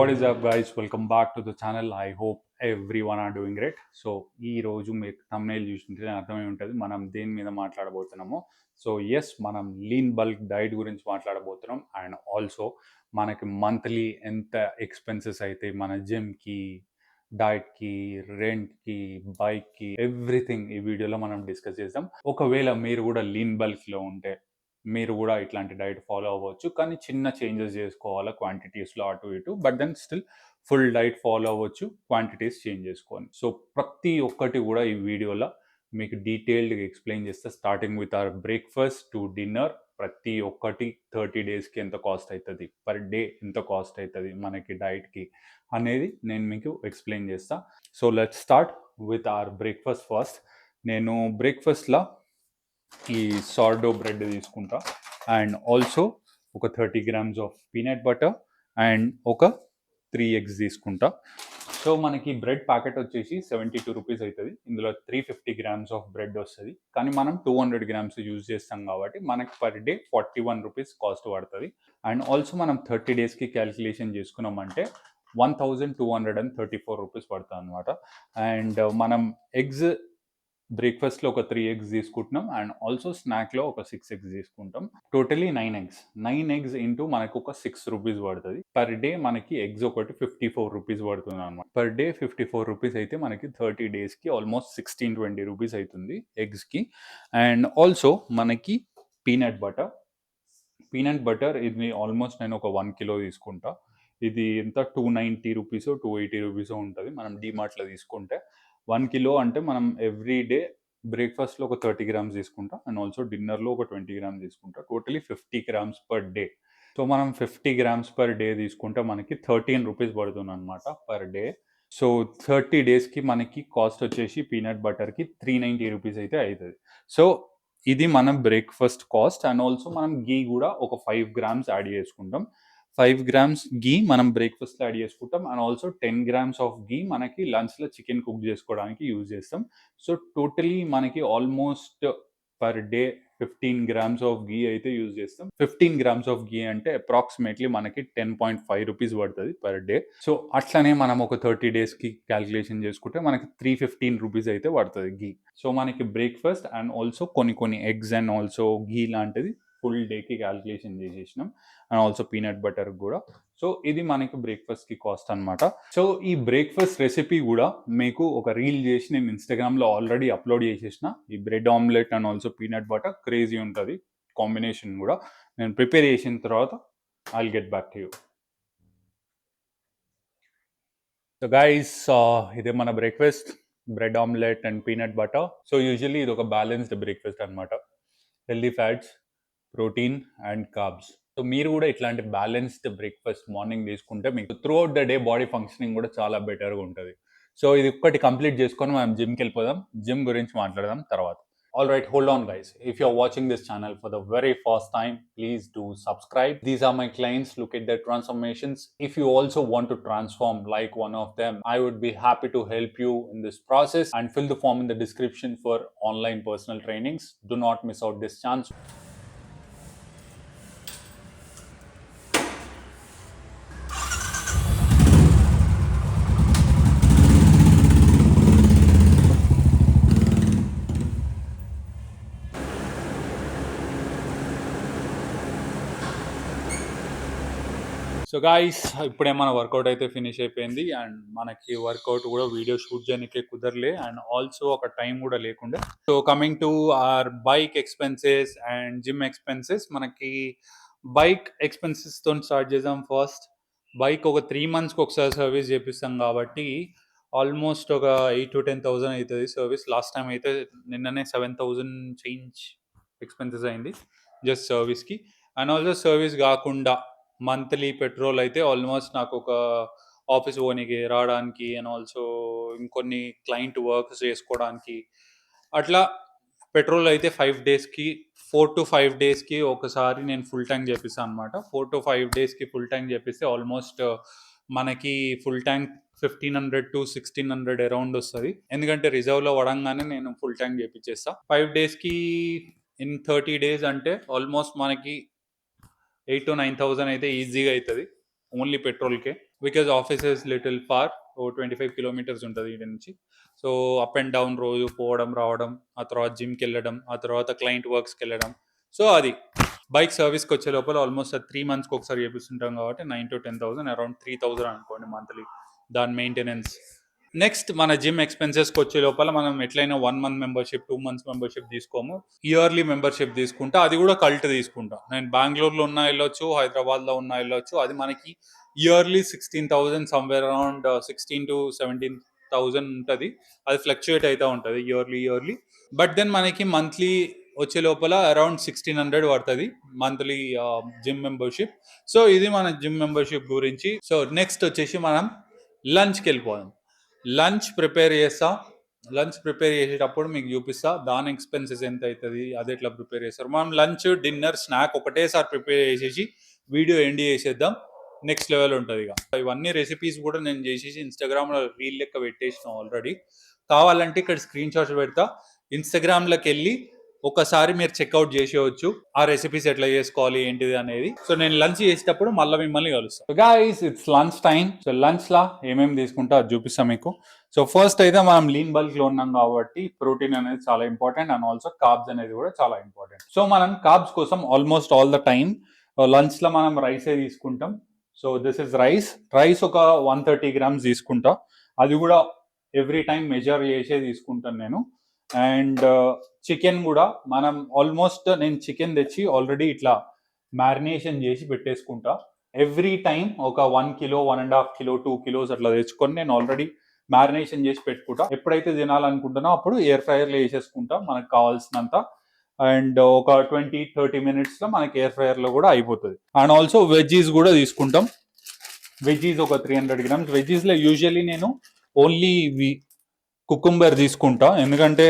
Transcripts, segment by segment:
what is up guys, welcome back to the channel. I hope everyone are doing great. So ఈ రోజు మీకు thumbnail చూస్తుంటే అర్థమై ఉంటుంది మనం దేని మీద మాట్లాడబోతున్నామో. సో ఎస్, మనం లీన్ బల్క్ డైట్ గురించి మాట్లాడబోతున్నాం. అండ్ ఆల్సో మనకి మంత్లీ ఎంత ఎక్స్పెన్సెస్ అయితే మన జిమ్కి, డైట్కి, రెంట్కి, బైక్కి, ఎవ్రీథింగ్ ఈ వీడియోలో మనం డిస్కస్ చేద్దాం. ఒకవేళ మీరు కూడా లీన్ బల్క్లో ఉంటే మీరు కూడా ఇట్లాంటి డైట్ ఫాలో అవ్వచ్చు, కానీ చిన్న చేంజెస్ చేసుకోవాలి క్వాంటిటీస్లో అటు ఇటు. But then still full diet follow అవ్వచ్చు, క్వాంటిటీస్ చేంజ్ చేసుకోండి. సో ప్రతి ఒక్కటి కూడా ఈ వీడియోలో మీకు డీటెయిల్డ్గా ఎక్స్ప్లెయిన్ చేస్తే, starting with our breakfast to dinner, ప్రతి ఒక్కటి 30 డేస్కి ఎంత కాస్ట్ అవుతుంది, పర్ డే ఎంత కాస్ట్ అవుతుంది మనకి డైట్కి అనేది నేను మీకు ఎక్స్ప్లెయిన్ చేస్తా. So let's start with our breakfast first. నేను బ్రేక్ఫాస్ట్లో ఈ సార్డో బ్రెడ్ తీసుకుంటా, అండ్ ఆల్సో ఒక 30 grams of peanut butter and ఒక 3 eggs తీసుకుంటా. సో మనకి బ్రెడ్ ప్యాకెట్ వచ్చేసి 72 రూపీస్ అవుతుంది. ఇందులో 350 grams ఆఫ్ బ్రెడ్ వస్తుంది, కానీ మనం 200 grams యూజ్ చేస్తాం కాబట్టి మనకి పర్ డే 41 రూపీస్ కాస్ట్ పడుతుంది. అండ్ ఆల్సో మనం 30 డేస్కి క్యాలిక్యులేషన్ చేసుకున్నామంటే 1234 రూపీస్ పడుతుంది అనమాట. అండ్ మనం ఎగ్స్ బ్రేక్ఫాస్ట్లో ఒక 3 eggs తీసుకుంటున్నాం, అండ్ ఆల్సో స్నాక్లో ఒక 6 eggs తీసుకుంటాం. టోటలీ 9 eggs ఇంటూ మనకు ఒక 6 రూపీస్ పడుతుంది. పర్ డే మనకి ఎగ్స్ ఒకటి 54 రూపీస్ పడుతుంది అనమాట. పర్ డే 54 రూపీస్ అయితే మనకి 30 డేస్కి ఆల్మోస్ట్ 16-20 రూపీస్ అవుతుంది ఎగ్స్కి. అండ్ ఆల్సో మనకి పీనట్ బటర్ ఇది ఆల్మోస్ట్ నేను ఒక 1 kilo తీసుకుంటా. ఇది ఎంత 290 రూపీసో 280 రూపీసో ఉంటుంది మనం డీమార్ట్లో తీసుకుంటే. 1 kilo అంటే మనం ఎవ్రీ డే బ్రేక్ఫాస్ట్లో ఒక 30 grams తీసుకుంటా, అండ్ ఆల్సో డిన్నర్లో ఒక 20 grams తీసుకుంటా. Totally 50 grams per day. So మనం 50 grams పర్ డే తీసుకుంటే మనకి 13 రూపీస్ పడుతుంది అనమాట పర్ డే. సో 30 డేస్కి మనకి కాస్ట్ వచ్చేసి పీనట్ బటర్కి 390 రూపీస్ అయితే అవుతుంది. సో ఇది మనం బ్రేక్ఫాస్ట్ కాస్ట్. అండ్ ఆల్సో మనం గీ కూడా ఒక 5 grams యాడ్ చేసుకుంటాం. 5 grams గీ మనం బ్రేక్ఫాస్ట్లో యాడ్ చేసుకుంటాం, and also 10 grams of ghee మనకి లంచ్లో చికెన్ కుక్ చేసుకోవడానికి యూజ్ చేస్తాం. సో టోటలీ మనకి almost per day 15 grams of ghee అయితే యూజ్ చేస్తాం. 15 grams ఆఫ్ గీ అంటే అప్రాక్సిమేట్లీ మనకి 10.5 రూపీస్ పడుతుంది పర్ డే. సో అట్లనే మనం ఒక 30 డేస్కి క్యాలిక్యులేషన్ చేసుకుంటే మనకి 315 రూపీస్ అయితే పడుతుంది గీ. సో మనకి బ్రేక్ఫాస్ట్ అండ్ ఆల్సో కొన్ని ఎగ్స్ అండ్ ఆల్సో గీ లాంటిది ఫుల్ డేకి క్యాలిక్యులేషన్ చేసేసినాం, అండ్ ఆల్సో పీనట్ బటర్ కూడా. సో ఇది మనకి బ్రేక్ఫాస్ట్కి కాస్ట్ అనమాట. సో ఈ బ్రేక్ఫాస్ట్ రెసిపీ కూడా మీకు ఒక రీల్ చేసి నేను ఇన్స్టాగ్రామ్లో ఆల్రెడీ అప్లోడ్ చేసేసిన. ఈ bread omelette and also peanut butter crazy ఉంటుంది కాంబినేషన్ కూడా. నేను ప్రిపేర్ చేసిన తర్వాత I will get back to you. So guys, ఇదే మన breakfast, bread omelette and peanut butter. So usually ఇది ఒక బ్యాలెన్స్డ్ బ్రేక్ఫాస్ట్ అనమాట. Healthy fats, protein and carbs. So మీరు కూడా ఇట్లాంటి బ్యాలెన్స్డ్ బ్రేక్ఫాస్ట్ మార్నింగ్ తీసుకుంటే మీకు through out the day body functioning కూడా చాలా బెటర్గా ఉంటుంది. సో ఇది ఒక్కటి కంప్లీట్ చేసుకొని మనం జిమ్కి వెళ్ళిపోదాం. జిమ్ గురించి మాట్లాడదాం తర్వాత. All right, hold on guys. If you're watching this channel for the very first time, please do subscribe. These are my clients. Look at their transformations. If you also want to transform like one of them, I would be happy to help you in this process, and fill the form in the description for online personal trainings. Do not miss out this chance. So guys, ఇప్పుడే మన work out అయితే finish అయిపోయింది, and మనకి work out కూడా video shoot చేయడానికి కుదరలే, and also ఒక time కూడా లేకుండా. So coming to our bike expenses and gym expenses. మనకి బైక్ ఎక్స్పెన్సెస్తో స్టార్ట్ చేద్దాం. ఫస్ట్ బైక్ ఒక 3 monthsకి ఒకసారి సర్వీస్ చేపిస్తాం కాబట్టి ఆల్మోస్ట్ ఒక 8,000 to 10,000 అవుతుంది సర్వీస్. లాస్ట్ టైం అయితే నిన్ననే 7,000 చేంజ్ ఎక్స్పెన్సెస్ అయింది జస్ట్ సర్వీస్కి. అండ్ ఆల్సో సర్వీస్ కాకుండా మంత్లీ పెట్రోల్ అయితే ఆల్మోస్ట్ నాకు ఒక ఆఫీస్ పోనీకి రావడానికి, అండ్ ఆల్సో ఇంకొన్ని క్లయింట్ వర్క్స్ చేసుకోవడానికి, అట్లా పెట్రోల్ అయితే 5 డేస్కి 4 to 5 డేస్కి ఒకసారి నేను ఫుల్ ట్యాంక్ చేపిస్తాను అనమాట. 4 to 5 డేస్కి ఫుల్ ట్యాంక్ చేపిస్తే ఆల్మోస్ట్ మనకి ఫుల్ ట్యాంక్ 1,500 to 1,600 అరౌండ్ వస్తుంది. ఎందుకంటే రిజర్వ్లో పడంగానే నేను ఫుల్ ట్యాంక్ చేపించేస్తా. 5 డేస్కి ఇన్ 30 days అంటే ఆల్మోస్ట్ మనకి 8,000 to 9,000 అయితే ఈజీగా అవుతుంది ఓన్లీ పెట్రోల్కే. Because office is little far, ఓ 25 కిలోమీటర్స్ ఉంటుంది ఇంటి నుంచి. సో అప్ అండ్ డౌన్ రోజు పోవడం రావడం, ఆ తర్వాత జిమ్కి వెళ్ళడం, ఆ తర్వాత క్లయింట్ వర్క్స్కి వెళ్ళడం. సో అది బైక్ సర్వీస్కి వచ్చే లోపల ఆల్మోస్ట్ 3 మంత్స్కి ఒకసారి చేపిస్తుంటాం కాబట్టి 9,000 to 10,000 అరౌండ్ 3,000 అనుకోండి మంత్లీ దాని మెయింటెనెన్స్. నెక్స్ట్ మన జిమ్ ఎక్స్పెన్సెస్కి వచ్చే లోపల మనం ఎట్లయినా 1 month మెంబర్షిప్, 2 months మెంబర్షిప్ తీసుకోము, ఇయర్లీ మెంబర్షిప్ తీసుకుంటా. అది కూడా కల్ట్ తీసుకుంటా. నేను బెంగళూరులో ఉన్నా వెళ్ళొచ్చు, హైదరాబాద్లో ఉన్నా వెళ్ళొచ్చు. అది మనకి ఇయర్లీ 16,000, సమ్వేర్ అరౌండ్ 16,000 to 17,000 ఉంటుంది. అది ఫ్లక్చుయేట్ అవుతూ ఉంటుంది ఇయర్లీ. బట్ దెన్ మనకి మంత్లీ వచ్చే లోపల అరౌండ్ 1,600 పడుతుంది మంత్లీ జిమ్ మెంబర్షిప్. సో ఇది మన జిమ్ మెంబర్షిప్ గురించి. సో నెక్స్ట్ వచ్చేసి మనం లంచ్కి వెళ్ళిపోదాం. లంచ్ ప్రిపేర్ చేసేటప్పుడు మీకు చూపిస్తా దాని ఎక్స్పెన్సెస్ ఎంత అవుతుంది, అది ఎట్లా ప్రిపేర్ చేస్తారు. మనం లంచ్, డిన్నర్, స్నాక్ ఒకటేసారి ప్రిపేర్ చేసేసి వీడియో ఎండ్ చేసేద్దాం. నెక్స్ట్ లెవెల్ ఉంటుంది. ఇక ఇవన్నీ రెసిపీస్ కూడా నేను చేసేసి ఇన్స్టాగ్రామ్లో రీల్ లెక్క పెట్టేసిన ఆల్రెడీ. కావాలంటే ఇక్కడ స్క్రీన్ షాట్స్ పెడతా, ఇన్స్టాగ్రామ్లోకి వెళ్ళి ఒకసారి మీరు చెక్అవుట్ చేసేయచ్చు ఆ రెసిపీస్ ఎట్లా చేసుకోవాలి ఏంటిది అనేది. సో నేను లంచ్ చేసేటప్పుడు మళ్ళీ మిమ్మల్ని కలుస్తాను. Guys it's lunch time. So lunch లా ఏమేమి తీసుకుంటా అది చూపిస్తాం మీకు. సో ఫస్ట్ అయితే మనం లీన్ బల్క్ లో ఉన్నాం కాబట్టి ప్రోటీన్ అనేది చాలా ఇంపార్టెంట్, అండ్ ఆల్సో కార్బ్స్ అనేది కూడా చాలా ఇంపార్టెంట్. సో మనం కార్బ్స్ కోసం almost all the time lunch లో మనం రైసే తీసుకుంటాం. సో దిస్ ఇస్ రైస్ ఒక 130 grams తీసుకుంటా. అది కూడా ఎవ్రీ టైం మెజర్ చేసే తీసుకుంటాను నేను. అండ్ చికెన్ కూడా మనం ఆల్మోస్ట్ నేను చికెన్ తెచ్చి ఆల్రెడీ ఇట్లా మ్యారినేషన్ చేసి పెట్టేసుకుంటా. ఎవ్రీ టైం ఒక 1 kilo, 1.5 kilo, 2 kilos అట్లా తెచ్చుకొని నేను ఆల్రెడీ మ్యారినేషన్ చేసి పెట్టుకుంటా. ఎప్పుడైతే తినాలనుకుంటున్నా అప్పుడు ఎయిర్ ఫ్రైయర్లో వేసేసుకుంటా మనకు కావాల్సినంత. అండ్ ఒక 20-30 minutes మనకి ఎయిర్ ఫ్రైయర్లో కూడా అయిపోతుంది. అండ్ ఆల్సో వెజ్జీస్ కూడా తీసుకుంటాం. వెజ్జీస్ ఒక 300 grams. వెజ్జీస్లో యూజువల్లీ నేను ఓన్లీ కుకుంబర్ తీసుకుంటా, ఎందుకంటే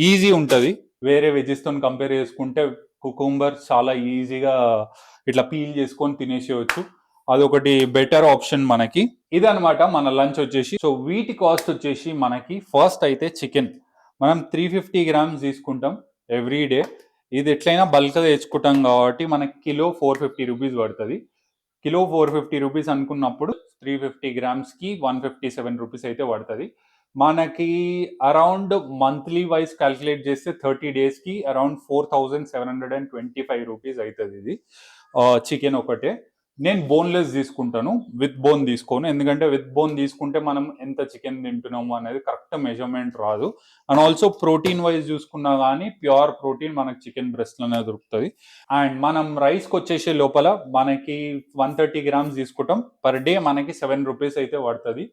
ఈజీ ఉంటుంది. వేరే వెజ్జెస్తో కంపేర్ చేసుకుంటే కుకుంబర్ చాలా ఈజీగా ఇట్లా పీల్ చేసుకొని తినేసేయచ్చు. అదొకటి బెటర్ ఆప్షన్ మనకి. ఇదనమాట మన లంచ్ వచ్చేసి. సో వీటి కాస్ట్ వచ్చేసి మనకి ఫస్ట్ అయితే చికెన్ మనం 350 grams తీసుకుంటాం ఎవ్రీ డే. ఇది ఎట్లయినా బల్క్ తెచ్చుకుంటాం కాబట్టి మనకి కిలో 450 rupees పడుతుంది. కిలో 450 rupees అనుకున్నప్పుడు 350 grams-కి 157 rupees అయితే పడుతుంది. మనకి అరౌండ్ మంత్లీ వైజ్ క్యాల్కులేట్ చేస్తే 30 days-కి అరౌండ్ 4,725 rupees అవుతుంది ఇది చికెన్ ఒకటే. నేను బోన్లెస్ తీసుకుంటాను, విత్ బోన్ తీసుకోను. ఎందుకంటే విత్ బోన్ తీసుకుంటే మనం ఎంత చికెన్ తింటున్నాము అనేది కరెక్ట్ మెజర్మెంట్ రాదు. అండ్ ఆల్సో ప్రోటీన్ వైజ్ చూసుకున్నా కానీ ప్యూర్ ప్రోటీన్ మనకి చికెన్ బ్రెస్ట్లోనే దొరుకుతుంది. అండ్ మనం రైస్కి వచ్చేసే లోపల మనకి 130 grams తీసుకుంటాం. పర్ డే మనకి 7 rupees అయితే పడుతుంది.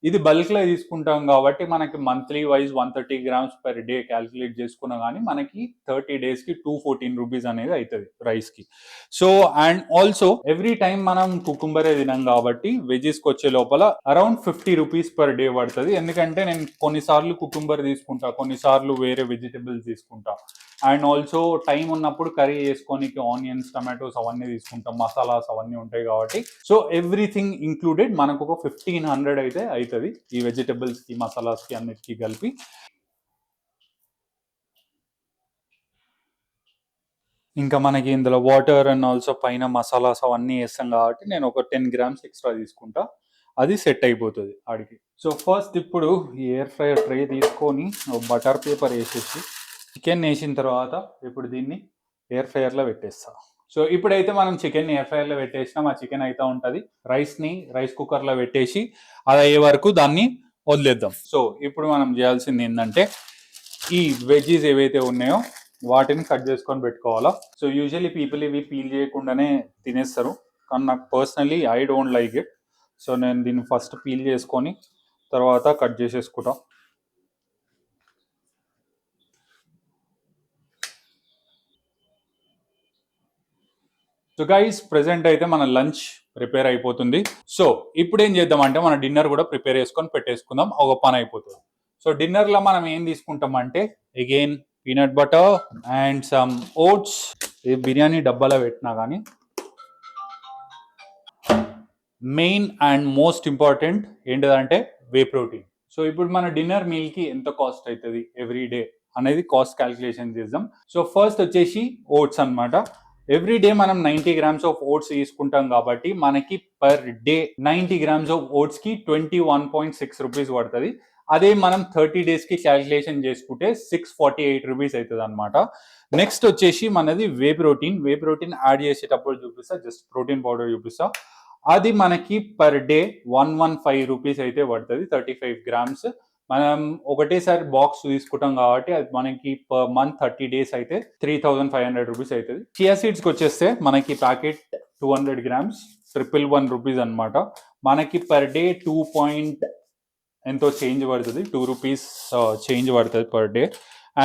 ఇది బల్క్లో తీసుకుంటాం కాబట్టి మనకి monthly wise 130 grams per day calculate చేసుకున్నా కానీ మనకి 30 days-కి 214 rupees అనేది అవుతుంది రైస్కి. So and also every time మనం కుకుంబరే తినాం కాబట్టి వెజెస్కి వచ్చే లోపల అరౌండ్ 50 rupees పర్ డే పడుతుంది. ఎందుకంటే నేను కొన్నిసార్లు కుకుంబర్ తీసుకుంటా, కొన్నిసార్లు వేరే వెజిటబుల్స్ తీసుకుంటా. అండ్ ఆల్సో టైం ఉన్నప్పుడు కర్రీ చేసుకోనికి ఆనియన్స్, టమాటోస్ అవన్నీ తీసుకుంటాం, మసాలాస్ అవన్నీ ఉంటాయి కాబట్టి. సో ఎవ్రీథింగ్ ఇంక్లూడెడ్ మనకు ఒక 1,500 అయితే అవుతుంది ఈ వెజిటబుల్స్కి, మసాలాస్కి అన్నిటికీ కలిపి. ఇంకా మనకి ఇందులో వాటర్ అండ్ ఆల్సో పైన మసాలాస్ అవన్నీ వేస్తాం కాబట్టి నేను ఒక 10 grams ఎక్స్ట్రా తీసుకుంటా. అది సెట్ అయిపోతుంది ఆడికి. సో ఫస్ట్ ఇప్పుడు ఈ ఎయిర్ ఫ్రైయర్ ట్రే తీసుకొని బటర్ పేపర్ వేసేసి చికెన్ వేసిన తర్వాత ఇప్పుడు దీన్ని ఎయిర్ ఫ్రైయర్లో పెట్టేస్తా. సో ఇప్పుడైతే మనం చికెన్ ఎయిర్ ఫ్రైయర్లో పెట్టేసినాం, ఆ చికెన్ అయితే ఉంటుంది. రైస్ కుక్కర్లో పెట్టేసి అది అయ్యే వరకు దాన్ని వదిలేద్దాం. సో ఇప్పుడు మనం చేయాల్సింది ఏంటంటే ఈ వెజ్జీస్ ఏవైతే ఉన్నాయో వాటిని కట్ చేసుకొని పెట్టుకోవాలా. సో యూజువల్లీ పీపుల్ ఇవి పీల్ చేయకుండానే తినేస్తారు, కానీ నాకు personally I don't like it. So నేను దీన్ని ఫస్ట్ పీల్ చేసుకొని తర్వాత కట్ చేసేసుకుంటా. సో గైస్ ప్రెసెంట్ అయితే మన లంచ్ ప్రిపేర్ అయిపోతుంది. సో ఇప్పుడు ఏం చేద్దాం అంటే మన డిన్నర్ కూడా ప్రిపేర్ చేసుకొని పెట్టేసుకుందాం, ఒక పని అయిపోతుంది. సో డిన్నర్లో మనం ఏం తీసుకుంటాం అంటే again peanut butter and some oats. ఈ బిర్యానీ డబ్బాలో పెట్టినా కానీ మెయిన్ అండ్ మోస్ట్ ఇంపార్టెంట్ ఏంటిదంటే వే ప్రోటీన్. సో ఇప్పుడు మన డిన్నర్ మీల్కి ఎంత కాస్ట్ అవుతుంది ఎవ్రీ డే అనేది కాస్ట్ క్యాల్కులేషన్ చేద్దాం. సో ఫస్ట్ వచ్చేసి ఓట్స్ అనమాట. ఎవ్రీ డే మనం 90 గ్రామ్స్ ఆఫ్ ఓట్స్ తీసుకుంటాం కాబట్టి మనకి పర్ డే 90 గ్రామ్స్ ఆఫ్ ఓట్స్కి 21.6 రూపీస్ పడుతుంది. అదే మనం 30 డేస్కి క్యాలిక్యులేషన్ చేసుకుంటే 648 రూపీస్ అవుతుంది అనమాట. నెక్స్ట్ వచ్చేసి మనది whey protein. Whey protein add చేసేటప్పుడు చూపిస్తా, జస్ట్ ప్రోటీన్ పౌడర్ చూపిస్తా. అది మనకి పర్ డే 115 రూపీస్ అయితే పడుతుంది, 35 గ్రామ్స్. మనం ఒకటేసారి బాక్స్ తీసుకుంటాం కాబట్టి అది మనకి పర్ మంత్ 30 డేస్ అయితే 3500 రూపీస్ అవుతుంది. చియా సీడ్స్కి వచ్చేస్తే మనకి ప్యాకెట్ 200 గ్రామ్స్ 111 రూపీస్ అనమాట. మనకి పర్ డే 2 పాయింట్ ఎంతో చేంజ్ పడుతుంది, 2 రూపీస్ చేంజ్ పడుతుంది per day.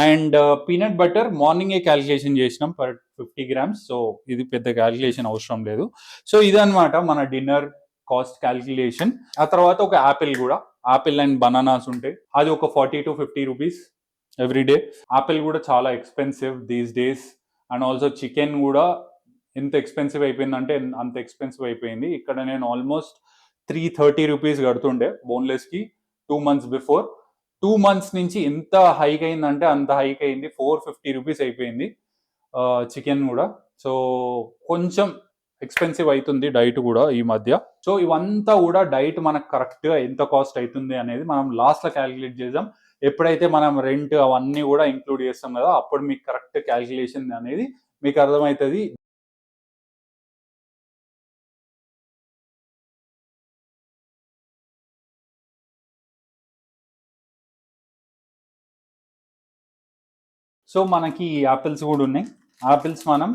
And peanut butter మార్నింగే క్యాలిక్యులేషన్ చేసినాం పర్ 50 గ్రామ్స్, సో ఇది పెద్ద క్యాలిక్యులేషన్ అవసరం లేదు. సో ఇదనమాట మన డిన్నర్ కాస్ట్ క్యాలిక్యులేషన్. ఆ తర్వాత ఒక యాపిల్ కూడా, యాపిల్ అండ్ బనానాస్ ఉంటాయి, అది ఒక 40 to 50 rupees every day. Apple కూడా చాలా expensive these days. And also chicken కూడా ఎంత ఎక్స్పెన్సివ్ అయిపోయిందంటే అంత ఎక్స్పెన్సివ్ అయిపోయింది. ఇక్కడ నేను ఆల్మోస్ట్ 330 రూపీస్ కడుతుండే బోన్లెస్కి 2 months బిఫోర్. 2 months నుంచి ఎంత హైక్ అయిందంటే అంత హైక్ అయింది, 450 రూపీస్ అయిపోయింది చికెన్ కూడా. సో కొంచెం ఎక్స్పెన్సివ్ అవుతుంది డైట్ కూడా ఈ మధ్య. సో ఇవంతా కూడా డైట్ మనకు కరెక్ట్గా ఎంత కాస్ట్ అవుతుంది అనేది మనం లాస్ట్లో క్యాలిక్యులేట్ చేద్దాం. ఎప్పుడైతే మనం రెంట్ అవన్నీ కూడా ఇంక్లూడ్ చేస్తాం కదా, అప్పుడు మీకు కరెక్ట్ క్యాలిక్యులేషన్ అనేది మీకు అర్థమవుతుంది. సో మనకి ఈ యాపిల్స్ కూడా ఉన్నాయి. యాపిల్స్ మనం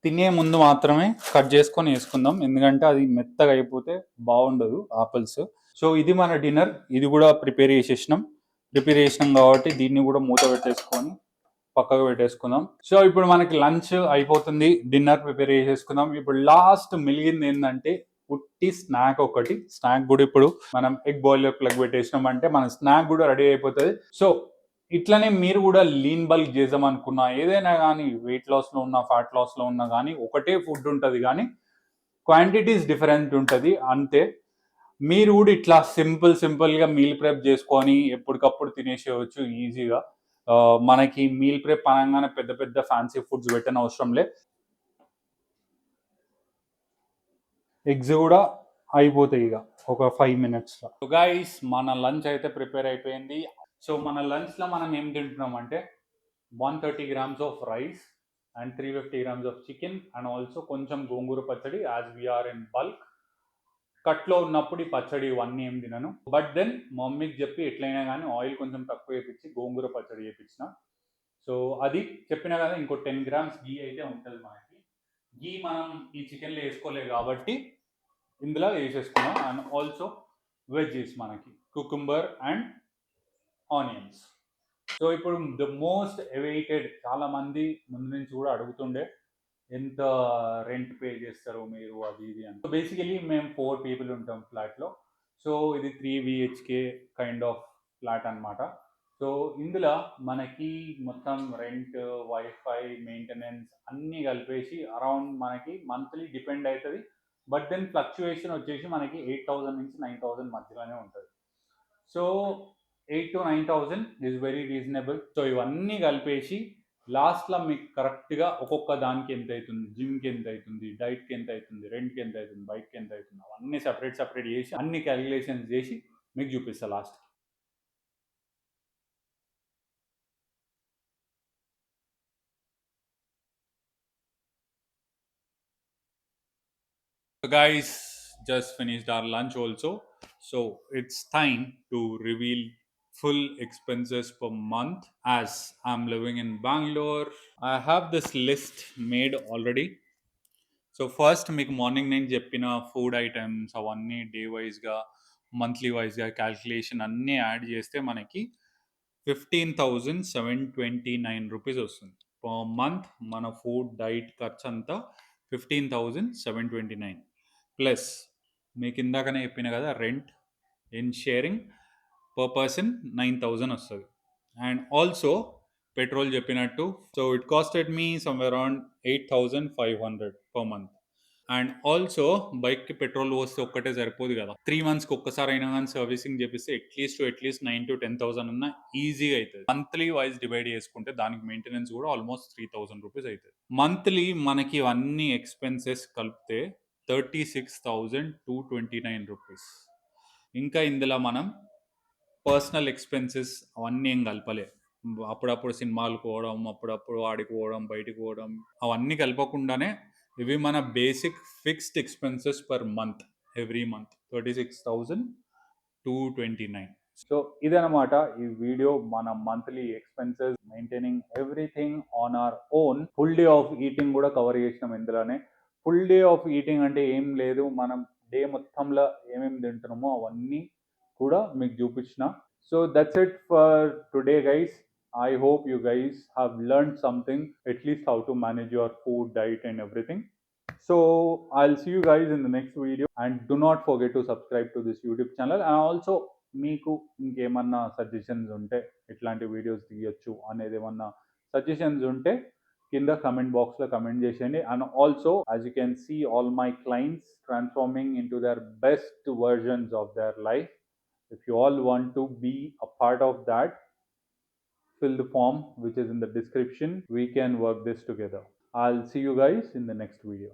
తినే ముందు మాత్రమే కట్ చేసుకొని వేసుకుందాం, ఎందుకంటే అది మెత్తగా అయిపోతే బాగుండదు ఆపిల్స్. సో ఇది మన డిన్నర్, ఇది కూడా ప్రిపేర్ చేసేసినాం కాబట్టి దీన్ని కూడా మూత పెట్టేసుకొని పక్కకు పెట్టేసుకుందాం. సో ఇప్పుడు మనకి లంచ్ అయిపోతుంది, డిన్నర్ ప్రిపేర్ చేసేసుకుందాం. ఇప్పుడు లాస్ట్ మిలిగింది ఏంటంటే పుట్టి స్నాక్ ఒకటి. స్నాక్ కూడా ఇప్పుడు మనం ఎగ్ బాయిలర్ ప్లగ్ పెట్టేసినాం అంటే మన స్నాక్ కూడా రెడీ అయిపోతుంది. సో ఇట్లనే మీరు కూడా లీన్ బల్క్ చేద్దాం అనుకున్నా, ఏదైనా కానీ వెయిట్ లాస్లో ఉన్న ఫ్యాట్ లాస్లో ఉన్నా కానీ ఒకటే ఫుడ్ ఉంటుంది కానీ క్వాంటిటీస్ డిఫరెంట్ ఉంటుంది అంతే. మీరు కూడా ఇట్లా సింపుల్గా మీల్ ప్రెప్ చేసుకొని ఎప్పటికప్పుడు తినేసేయచ్చు ఈజీగా. మనకి మీల్ ప్రెప్ అనగానే పెద్ద పెద్ద ఫ్యాన్సీ ఫుడ్స్ పెట్టని అవసరం లే. ఎగ్స్ కూడా అయిపోతాయి ఇక ఒక 5 minutesలో. సో గైస్ మన లంచ్ అయితే ప్రిపేర్ అయిపోయింది. సో మన లంచ్లో మనం ఏం తింటున్నాం అంటే 130 grams of rice and 350 grams of chicken and also కొంచెం గోంగూర పచ్చడి, యాజ్ వీఆర్ ఇన్ బల్క్. కట్లో ఉన్నప్పుడు ఈ పచ్చడి ఇవన్నీ ఏం తినను, బట్ దెన్ మమ్మీకి చెప్పి ఎట్లయినా కానీ ఆయిల్ కొంచెం తక్కువ వేయించి గోంగూర పచ్చడి చేయించిన. సో అది చెప్పినా కదా, ఇంకో 10 grams గీ అయితే ఉంటుంది మనకి. గీ మనం ఈ చికెన్లో వేసుకోలేదు కాబట్టి ఇందులో వేసేసుకున్నాం. అండ్ ఆల్సో వెజ్జెస్ మనకి కుకుంబర్ అండ్ ఆనియన్స్. సో ఇప్పుడు ద మోస్ట్ అవైటెడ్, చాలా మంది ముందు నుంచి కూడా అడుగుతుండే ఎంత రెంట్ పే చేస్తారు మీరు అది ఇది అని. సో బేసికలీ మేము 4 people ఉంటాం ఫ్లాట్లో. సో ఇది 3 BHK కైండ్ ఆఫ్ ఫ్లాట్ అనమాట. సో ఇందులో మనకి మొత్తం రెంట్, వైఫై, మెయింటెనెన్స్ అన్నీ కలిపేసి అరౌండ్ మనకి మంత్లీ డిపెండ్ అవుతుంది. బట్ దెన్ ఫ్లక్చుయేషన్ వచ్చేసి మనకి 8,000 నుంచి 9,000 మధ్యలోనే ఉంటుంది. So 8 to 9,000 is very reasonable. So ఇవన్నీ కలిపేసి లాస్ట్లో మీకు కరెక్ట్గా ఒక్కొక్క దానికి ఎంత అవుతుంది, జిమ్కి ఎంత అవుతుంది, డైట్కి ఎంత అవుతుంది, రెంట్కి ఎంత అవుతుంది, బైక్కి ఎంత అవుతుంది, అవన్నీ సపరేట్ చేసి అన్ని క్యాలిక్యులేషన్స్ చేసి మీకు చూపిస్తా last. So guys, just finished our lunch also. So it's time to reveal full expenses per month. As I'm living in Bangalore, I have this list made already. So first మీకు morning నేను చెప్పిన food items అవన్నీ day వైజ్గా, monthly వైజ్గా calculation అన్నీ add చేస్తే మనకి 15,729 rupees వస్తుంది పర్ మంత్. మన ఫుడ్ డైట్ ఖర్చు అంతా 15,729 ప్లస్ మీకు ఇందాకనే చెప్పిన కదా rent in sharing per person 9,000 వస్తుంది. అండ్ ఆల్సో పెట్రోల్ చెప్పినట్టు, so it costed me somewhere around 8,500 per month. And also బైక్‌కి పెట్రోల్ పోస్తే ఒక్కటే సరిపోదు గదా! 3 మంత్స్‌కి ఒక్కసారైనా గాని సర్వీసింగ్ చేపిస్తే అట్‌లీస్ట్ 9,000-10,000 అన్నా ఈజీగా అయితది. మంత్లీ వైస్ డివైడ్ చేసుకుంటే దానికి మెయింటెనెన్స్ గూడా ఆల్‌మోస్ట్ 3,000 రూపీస్ అయితది. మంత్లీ మనకి అన్ని ఎక్స్‌పెన్సెస్ కలిపితే 36,229 రూపీస్. ఇంకా ఇందులో మనం పర్సనల్ ఎక్స్‌పెన్సెస్ అవన్నీ ఏం కలపలే. అప్పుడప్పుడు సినిమాలకు పోవడం, అప్పుడప్పుడు ఆడికి పోవడం, బయటికి పోవడం అవన్నీ కలపకుండానే ఇవి మన basic fixed expenses per month every month 36,229. So ఇదనమాట ఈ వీడియో మన monthly expenses maintaining everything on our own. Full day of eating కూడా కవర్ చేసినాం ఇందులోనే. ఫుల్ డే ఆఫ్ ఈటింగ్ అంటే ఏం లేదు, మనం డే మొత్తంలో ఏమేమి తింటున్నామో అవన్నీ కూడా మీకు చూపించిన. So that's it for today guys. I hope you guys have learned something, at least how to manage your food, diet, and everything. So I'll see you guys in the next video, and do not forget to subscribe to this YouTube channel. And also మీకు ఇంకేమన్నా suggestions ఉంటే ఎట్లాంటి videos తీయొచ్చు అనేది ఏమన్నా suggestions ఉంటే కింద comment బాక్స్లో కమెంట్ చేసేయండి. And also as you can see all my clients transforming into their best versions of their life. If you all want to be a part of that, fill the form which is in the description. We can work this together. I'll see you guys in the next video.